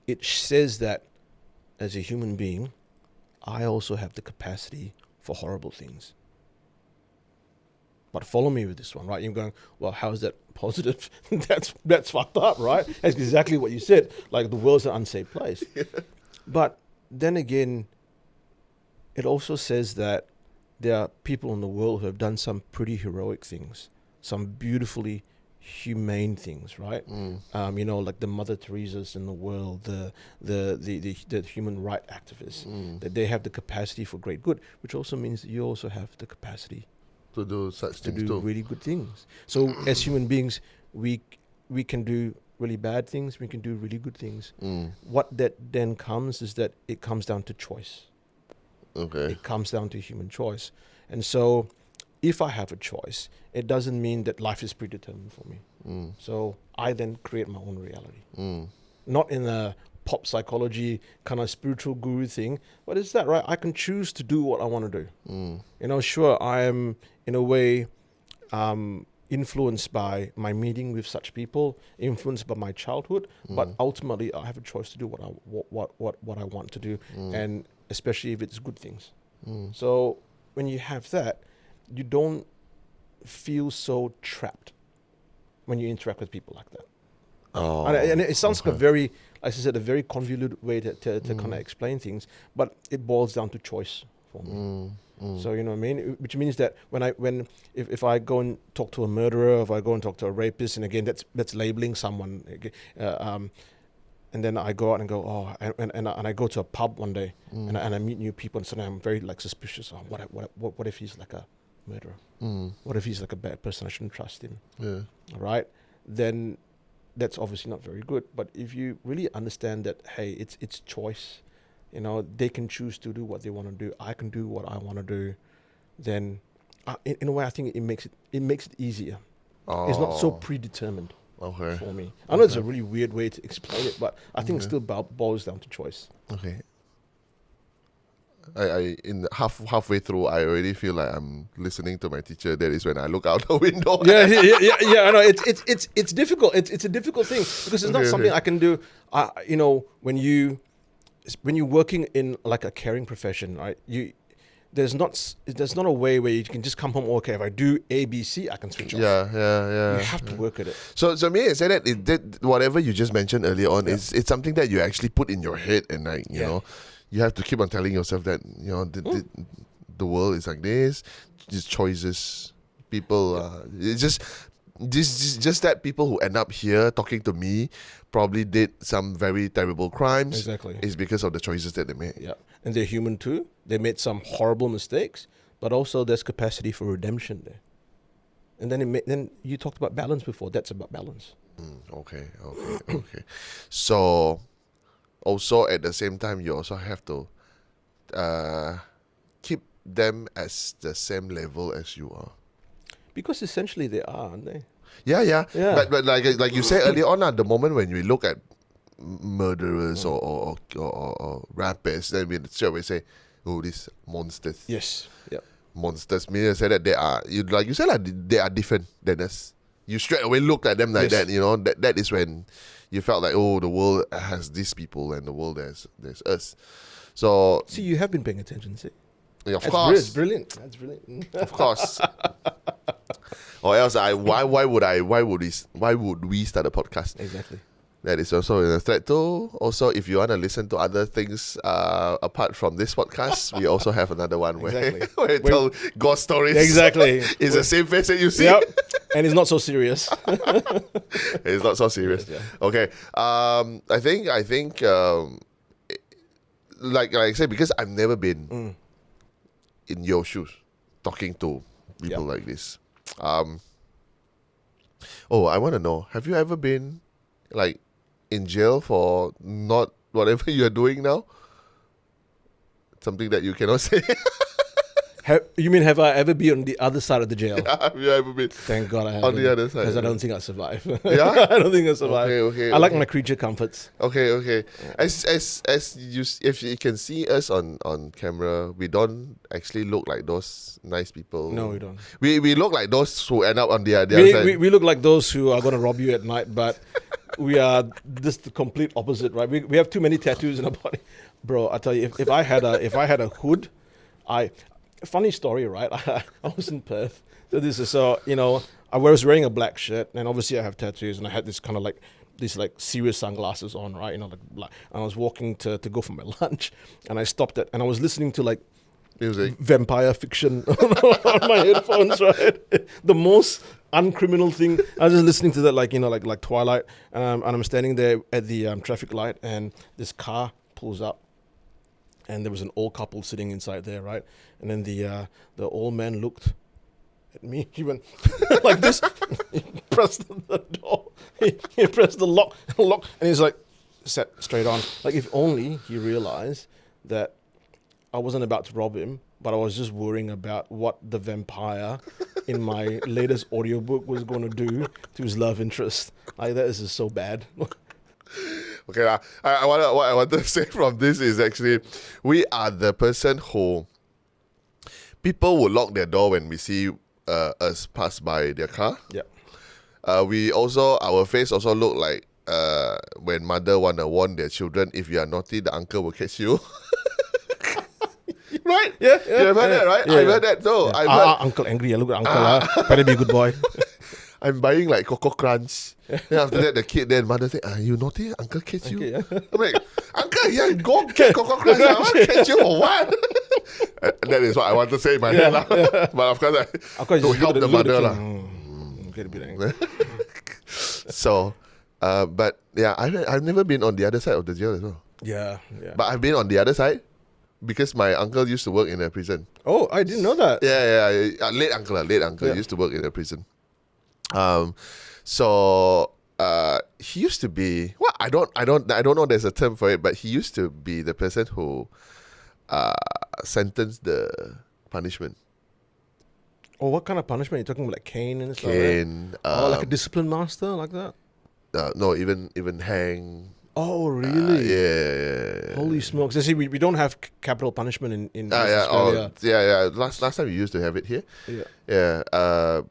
it says that as a human being, I also have the capacity for horrible things. But follow me with this one, right? You're going, well, how is that positive? that's fucked up, right? That's exactly what you said. Like, the world's an unsafe place. Yeah. But then again, it also says that there are people in the world who have done some pretty heroic things, some beautifully humane things, right? Like the Mother Teresa's in the world, the human rights activists, that they have the capacity for great good, which also means that you also have the capacity
to do such things,
to do really good things. So as human beings, we can do really bad things, we can do really good things. What that then comes is that it comes down to choice.
Okay.
It comes down to human choice. And so if I have a choice, it doesn't mean that life is predetermined for me. So I then create my own reality. Not in a pop psychology kind of spiritual guru thing, but it's that, right? I can choose to do what I want to do. Sure, I am in a way influenced by my meeting with such people, influenced by my childhood, but ultimately I have a choice to do what I want to do, and especially if it's good things. So when you have that, you don't feel so trapped when you interact with people like that. And it sounds like a very, as I said, a very convoluted way to kind of explain things, but it boils down to choice for me. So you know what I mean? Which means that if I go and talk to a murderer, if I go and talk to a rapist, and again that's labeling someone, and then I go out and go, and I go to a pub one day and I meet new people, and suddenly I'm very like suspicious. What if he's like a murderer? What if he's like a bad person? I shouldn't trust him. Yeah. All right. Then that's obviously not very good. But if you really understand that, hey, it's choice, they can choose to do what they want to do. I can do what I want to do. Then, in a way, I think it makes it easier. It's not so predetermined for me. I know it's a really weird way to explain it, but I think it still boils down to choice.
Okay. I halfway through, I already feel like I'm listening to my teacher. That is when I look out the window.
Yeah. I know it's difficult. It's a difficult thing because it's not something I can do. When you're working in like a caring profession, right? There's not a way where you can just come home. Okay, if I do A, B, C, I can switch off.
Yeah.
You have to work at it.
So may I say that whatever you just mentioned earlier on is it's something that you actually put in your head, and like you know. You have to keep on telling yourself that the world is like this. Just choices, people. It's just that people who end up here talking to me probably did some very terrible crimes.
Exactly.
It's because of the choices that they made.
Yeah, and they're human too. They made some horrible mistakes, but also there's capacity for redemption there. And then you talked about balance before. That's about balance.
Okay. So, also at the same time, you also have to keep them as the same level as you are.
Because essentially they are, aren't they?
Yeah.
Yeah.
But like you said earlier on, at the moment when we look at murderers or rapists, then we straight away say, "Oh, these monsters."
Yes. Yeah.
Monsters. Meaning to say that they are, like you said, like they are different than us. You straight away look at them like
Yes.
that. You know that is when you felt like, oh, the world has these people and the world there's us. So
See, you have been paying attention. See,
of
That's
course,
brilliant. That's brilliant.
of course. Or else, why would we start a podcast?
Exactly.
That is also a threat too. Also, if you want to listen to other things apart from this podcast, we also have another one where,
Exactly.
where we tell ghost stories.
Exactly.
It's the same face that you see.
Yep. And it's not so serious.
It's not so serious.
Yeah.
Okay. I think like I said, because I've never been in your shoes talking to people like this. I want to know, have you ever been like in jail for not whatever you're doing now? Something that you cannot say.
You mean, have I ever been on the other side of the jail?
Have you ever been
Thank God I haven't.
on the other side?
Because I don't think I'll survive.
Yeah?
I don't think I'll survive.
Okay,
I like my creature comforts.
Okay. As you, if you can see us on camera, we don't actually look like those nice people.
No, we don't.
We look like those who end up on the other side.
We look like those who are going to rob you at night, but we are just the complete opposite, right? We have too many tattoos in our body. Bro, I tell you, if I had a hood, funny story, right? I was in Perth. I was wearing a black shirt, and obviously I have tattoos, and I had this kind of like these like serious sunglasses on, right? Like black. And I was walking to go for my lunch, and I stopped and I was listening to like
Music.
vampire fiction on my headphones, right? The most uncriminal thing. I was just listening to that, like Twilight, and I'm standing there at the traffic light, and this car pulls up. And there was an old couple sitting inside there, right? And then the old man looked at me. He went like this. He pressed the door. He pressed the lock, and he's like, sat straight on. Like, if only he realized that I wasn't about to rob him, but I was just worrying about what the vampire in my latest audiobook was going to do to his love interest. Like, that is just so bad.
Okay, what I want to say from this is actually, we are the person who people will lock their door when we see us pass by their car.
Yeah.
Our face also look like when mother wanna warn their children, if you are naughty, the uncle will catch you. Right?
Yeah.
You have heard that, right?
Yeah,
I've heard that. So
Yeah.
I've heard,
Uncle angry. I look at uncle. Better be a good boy.
I'm buying like Coco Crunch. Then after that, the kid then mother say, you naughty? Uncle catch you?
Okay, yeah.
I'm like, Uncle, yeah, go get Coco Crunch. I want to catch you for what? That is what I want to say in my head. But of course, to help the mother.
Get a bit angry.
So, but yeah, I've never been on the other side of the jail as well.
Yeah.
But I've been on the other side because my uncle used to work in a prison.
Oh, I didn't know that.
Yeah. Late uncle used to work in a prison. So he used to be, well, I don't know there's a term for it, but he used to be the person who sentenced the punishment.
Oh, what kind of punishment? You're talking about like cane and stuff?
Cane.
Like a discipline master, like that?
No, even hang.
Oh, really?
Yeah.
Holy smokes. You see, we don't have capital punishment in Australia.
Yeah. Last time we used to have it here.
Yeah.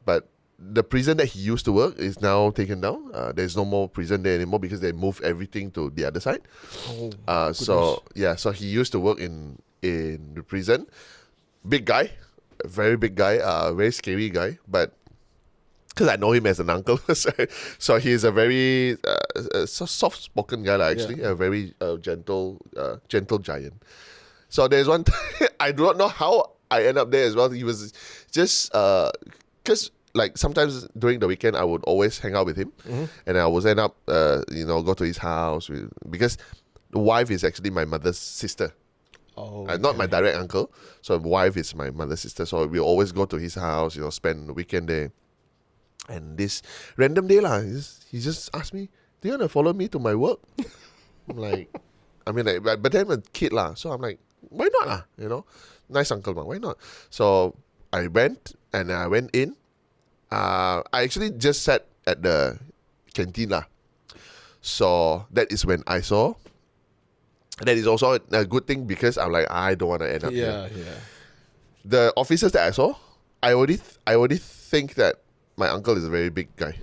But the prison that he used to work is now taken down. There's no more prison there anymore because they moved everything to the other side.
Oh,
so he used to work in the prison. Big guy, very big guy, very scary guy, but because I know him as an uncle, so he's a very soft-spoken guy, actually, a very gentle giant. So there's one time, I do not know how I end up there as well. He was just because like sometimes during the weekend I would always hang out with him, and I would end up go to his house because the wife is actually my mother's sister.
Oh,
Not my direct uncle. So the wife is my mother's sister. So we always go to his house, spend the weekend there. And this random day he just asked me, "Do you want to follow me to my work?" I'm like, but then I'm a kid so I'm like, why not Nice uncle, why not? So I went in. I actually just sat at the canteen So that is when I saw. That is also a good thing because I'm like, I don't want to end up here.
Yeah.
The officers that I saw, I already think that my uncle is a very big guy.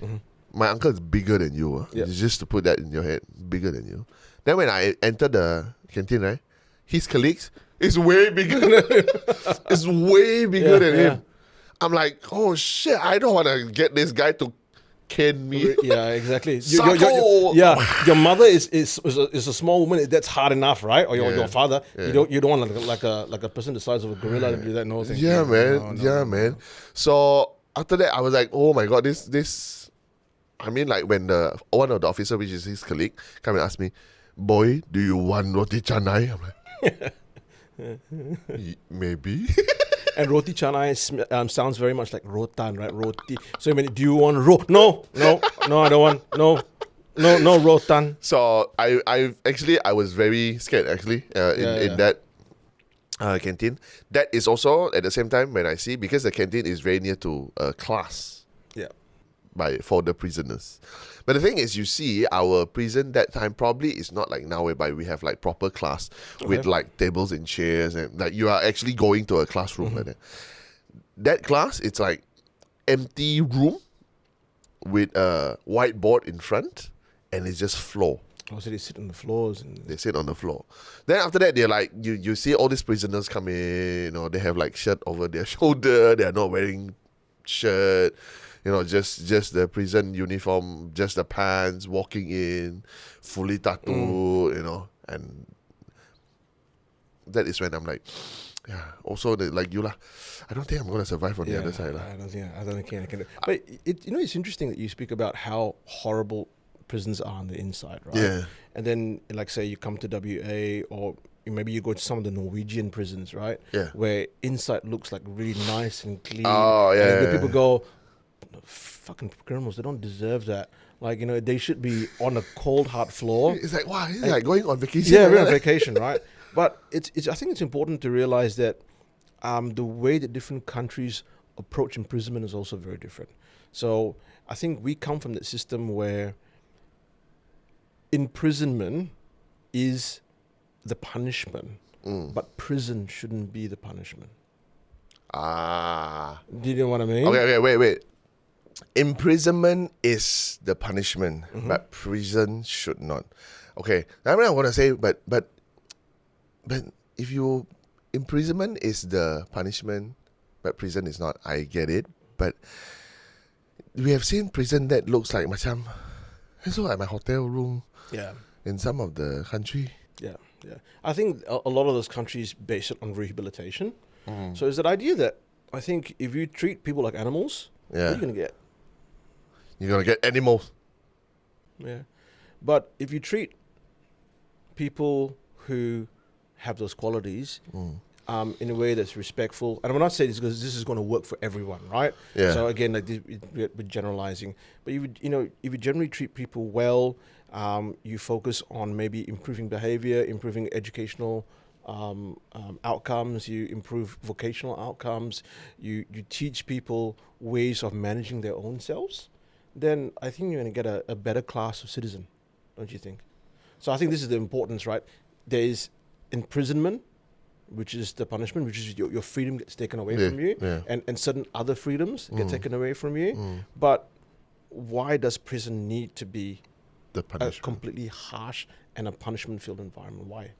My uncle is bigger than you. Just to put that in your head, bigger than you. Then when I entered the canteen, right, his colleagues is way bigger than him. It's way bigger than him. I'm like, oh shit, I don't want to get this guy to cane me.
Yeah, exactly.
Your
mother is a small woman. That's hard enough, right? Or your father. Yeah. You don't want like a person the size of a gorilla to do that. No, thank you.
Man. So after that, I was like, oh my god, this. I mean, like when one of the officer, which is his colleague, come and ask me, "Boy, do you want roti canai?" I'm like, maybe.
And roti canai sounds very much like rotan, right? Roti. So do you want No, I don't want. No rotan.
So I was very scared in that canteen. That is also at the same time when I see, because the canteen is very near to a class.
Yeah.
For the prisoners. But the thing is, you see, our prison that time probably is not like now whereby we have like proper class with like tables and chairs and like you are actually going to a classroom like that. That class, it's like empty room with a whiteboard in front and it's just floor.
Oh, so they sit on the floors.
They sit on the floor. Then after that, they're like, you see all these prisoners come in, they have like shirt over their shoulder. They are not wearing shirt. Just the prison uniform, just the pants, walking in, fully tattooed, and that is when I'm like, yeah, also like you I don't think I'm going to survive on the other side.
I don't think I can. But it's interesting that you speak about how horrible prisons are on the inside, right?
Yeah.
And then, like, say you come to WA or maybe you go to some of the Norwegian prisons, right?
Yeah.
Where inside looks like really nice and clean.
Oh, yeah.
And people go, fucking criminals, they don't deserve that. Like, they should be on a cold, hard floor.
It's like, wow, it's like going on vacation.
Yeah, we're on vacation, right? But I think it's important to realize that the way that different countries approach imprisonment is also very different. So I think we come from that system where imprisonment is the punishment, but prison shouldn't be the punishment. Do you know what I mean?
Okay, wait. Imprisonment is the punishment, but prison should not. Okay, I want to say, but if imprisonment is the punishment, but prison is not, I get it. But we have seen prison that looks like macam, it's like my hotel room.
Yeah.
In some of the country.
Yeah. I think a lot of those countries base it on rehabilitation. So it's that idea that I think if you treat people like animals, what are you going to get?
You're going to get animals.
Yeah. But if you treat people who have those qualities in a way that's respectful, and I'm not saying this because this is going to work for everyone, right?
Yeah.
So again, like we're generalizing, but if you generally treat people well, you focus on maybe improving behavior, improving educational outcomes, you improve vocational outcomes, you teach people ways of managing their own selves, then I think you're going to get a better class of citizen, don't you think? So I think this is the importance, right? There is imprisonment, which is the punishment, which is your freedom gets taken away from you, and certain other freedoms get taken away from you. But why does prison need to be a completely harsh and a punishment-filled environment? Why?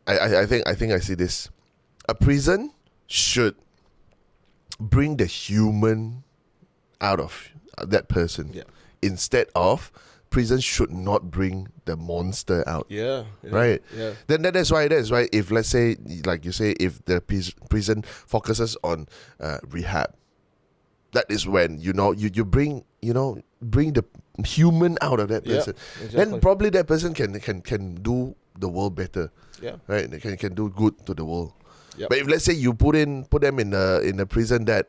I think I see this. A prison should bring the human out of that person instead of prison should not bring the monster out.
Yeah.
Right.
Yeah.
Then that's why. If, let's say, like you say, if the prison focuses on rehab, that is when you bring the human out of that person.
Exactly.
Then probably that person can do the world better.
Yeah.
Right. They can do good to the world.
Yep.
But if, let's say, you put them in a prison that,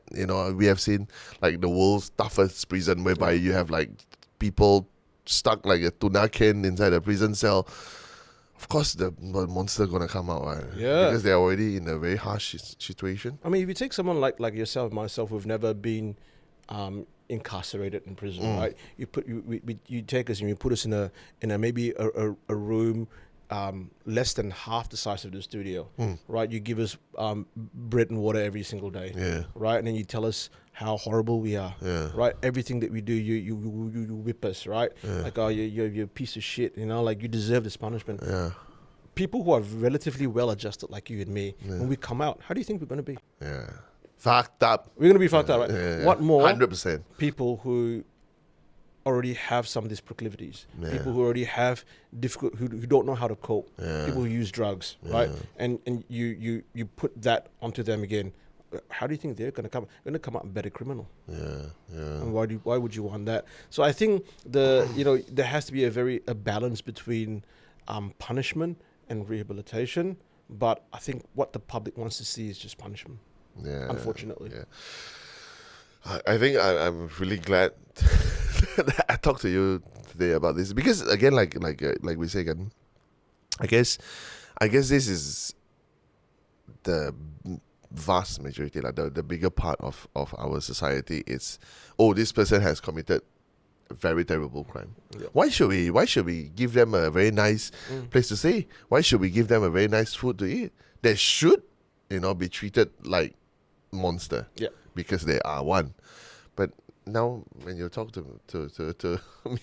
we have seen like the world's toughest prison, whereby you have like people stuck like a tuna can inside a prison cell. Of course, the monster gonna come out, right?
Yeah.
Because they're already in a very harsh situation.
I mean, if you take someone like yourself, myself, who've never been incarcerated in prison, right? You take us and you put us in a maybe a room less than half the size of the studio, right? You give us bread and water every single day, right? And then you tell us how horrible we are, right? Everything that we do, you whip us, right? Like, oh, you're a piece of shit, like you deserve this punishment. People who are relatively well adjusted like you and me, when we come out, how do you think we're going to be?
Fucked up.
We're going to be fucked up, right? What more?
100%.
People who already have some of these proclivities, people who already have difficult, who don't know how to cope, people who use drugs, right? And you put that onto them again. How do you think they're going to come? Going to come out a better criminal? And why would you want that? So I think there has to be a balance between punishment and rehabilitation. But I think what the public wants to see is just punishment. Unfortunately.
I think I'm really glad that I talked to you today about this, because again, like we say again, I guess this is the vast majority, like the bigger part of our society. It's, this person has committed a very terrible crime. Why should we give them a very nice place to stay? Why should we give them a very nice food to eat? They should be treated like monster because they are one. But now when you talk to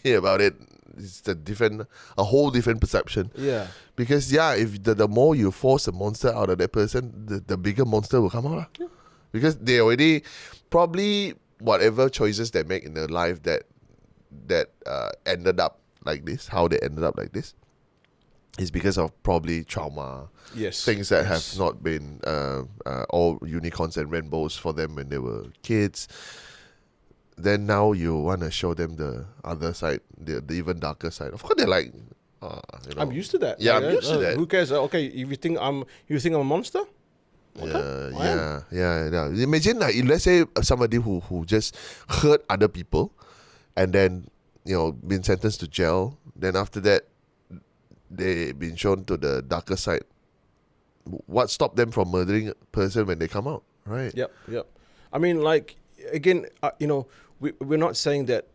me about it, it's a whole different perception. Because if the more you force a monster out of that person, the bigger monster will come out. Because they already, probably whatever choices they make in their life that ended up like this, how they ended up like this, is because of probably trauma. Things that have not been all unicorns and rainbows for them when they were kids. Then now you want to show them the other side, the even darker side. Of course, they're like,
I'm used to that.
I'm used to that.
Who cares? Okay, if you think I'm a monster. Okay,
Imagine, like, let's say somebody who just hurt other people, and then been sentenced to jail. Then after that, they've been shown to the darker side. What stopped them from murdering a person when they come out, right?
Yep. I mean, like, again, we're not saying that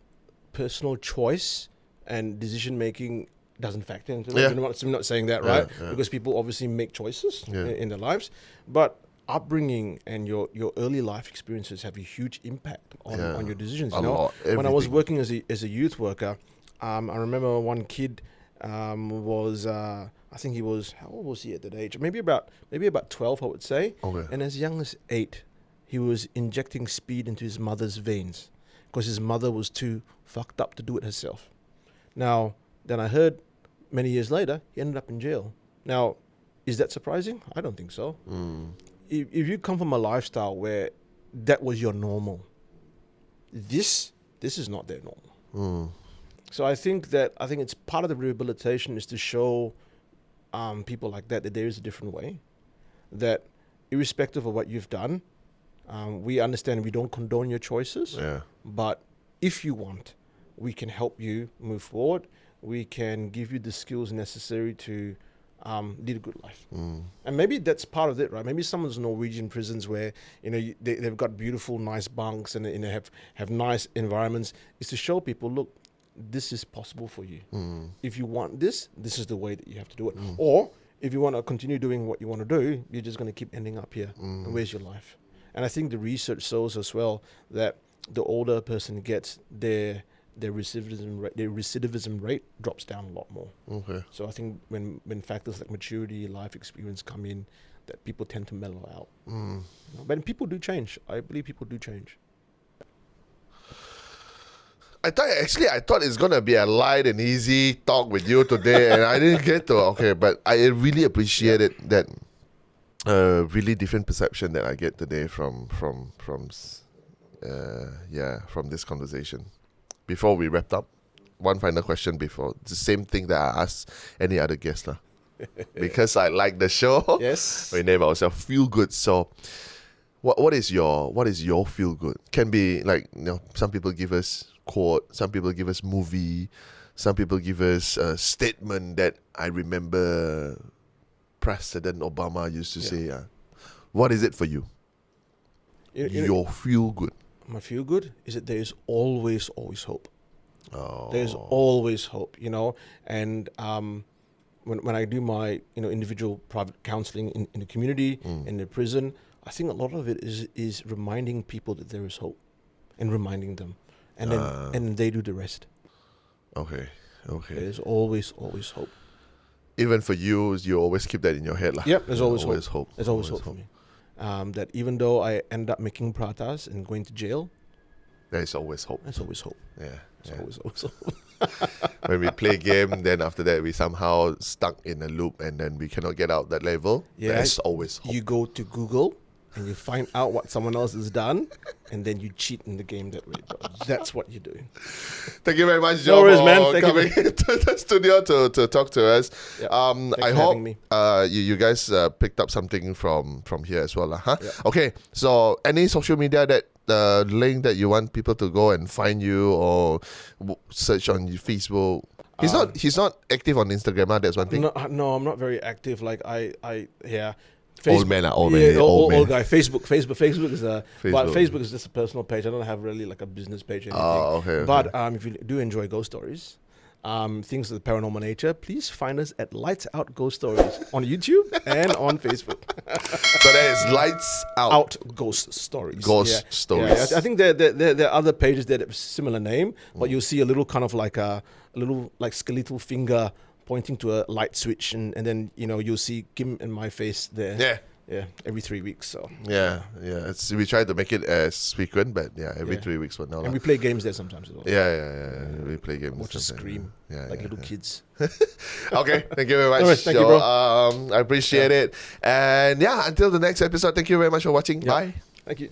personal choice and decision making doesn't factor into it. We're not saying that, right? Because people obviously make choices in their lives, but upbringing and your early life experiences have a huge impact on your decisions.
A lot.
When I was working as a youth worker, I remember one kid was I think he was, how old was he at that age? Maybe about 12, I would say. And as young as 8, he was injecting speed into his mother's veins because his mother was too fucked up to do it herself. Now, then I heard many years later, he ended up in jail. Now, is that surprising? I don't think so. If you come from a lifestyle where that was your normal, this is not their normal. So I think it's part of the rehabilitation is to show people like that there is a different way, that irrespective of what you've done, we understand we don't condone your choices, but if you want, we can help you move forward. We can give you the skills necessary to lead a good life. And maybe that's part of it, right? Maybe some of those Norwegian prisons where they've got beautiful, nice bunks and they have nice environments, is to show people, look, this is possible for you. If you want this is the way that you have to do it. Or if you want to continue doing what you want to do, you're just going to keep ending up here. And where's your life? And I think the research shows as well that the older a person gets, their recidivism rate drops down a lot more. So I think when factors like maturity, life experience come in, that people tend to mellow out. But people do change. I believe people do change.
I thought it's gonna be a light and easy talk with you today, and I didn't get to. Okay, but I really appreciated that really different perception that I get today from this conversation. Before we wrapped up, one final question before the same thing that I asked any other guest lah. Because I like the show.
Yes.
We name ourselves Feel Good. So, what is your feel good? Can be like, some people give us quote, some people give us movie, some people give us a statement that I remember President Obama used to say. What is it for you? Your feel good.
My feel good is that there is always hope.
Oh.
There's always hope, and when I do my individual private counseling in the community, in the prison, I think a lot of it is reminding people that there is hope, and reminding them, and then they do the rest.
Okay.
There's always hope.
Even for you, you always keep that in your head lah.
Yep, there's always
hope.
There's always hope for me. That even though I end up making pratas and going to jail,
there's always hope.
There's always hope.
Yeah.
Always hope.
When we play game, then after that we somehow stuck in a loop, and then we cannot get out that level.
Yeah,
there's always hope.
You go to Google and you find out what someone else has done, and then you cheat in the game that way. That's what you're doing.
Thank you very much, Joe,
No worries, man.
for
Thank
coming to the studio to talk to us.
Yep.
I hope you guys picked up something from here as well. Huh?
Yep.
Okay, so any social media link that you want people to go and find you, or search on your Facebook? He's not active on Instagram. That's one thing.
No, I'm not very active. Like
Old man.
Old guy. Facebook is Facebook is just a personal page. I don't have really like a business page or anything.
Oh, okay.
But if you do enjoy ghost stories, things of the paranormal nature, please find us at Lights Out Ghost Stories on YouTube and on Facebook.
So that is Lights Out
Ghost Stories.
Ghost Stories.
Yeah, I think there are other pages that have a similar name, but you'll see a little kind of like a little like skeletal finger pointing to a light switch, and then you'll see Kim and my face there. Yeah, every 3 weeks. So
yeah. We try to make it as frequent, but every 3 weeks. But now,
and we play games there sometimes as well.
Yeah. We play games.
Watch us scream like little kids.
Okay, thank you very much.
Right, thank you, bro.
I appreciate it. And until the next episode, thank you very much for watching. Bye.
Thank you.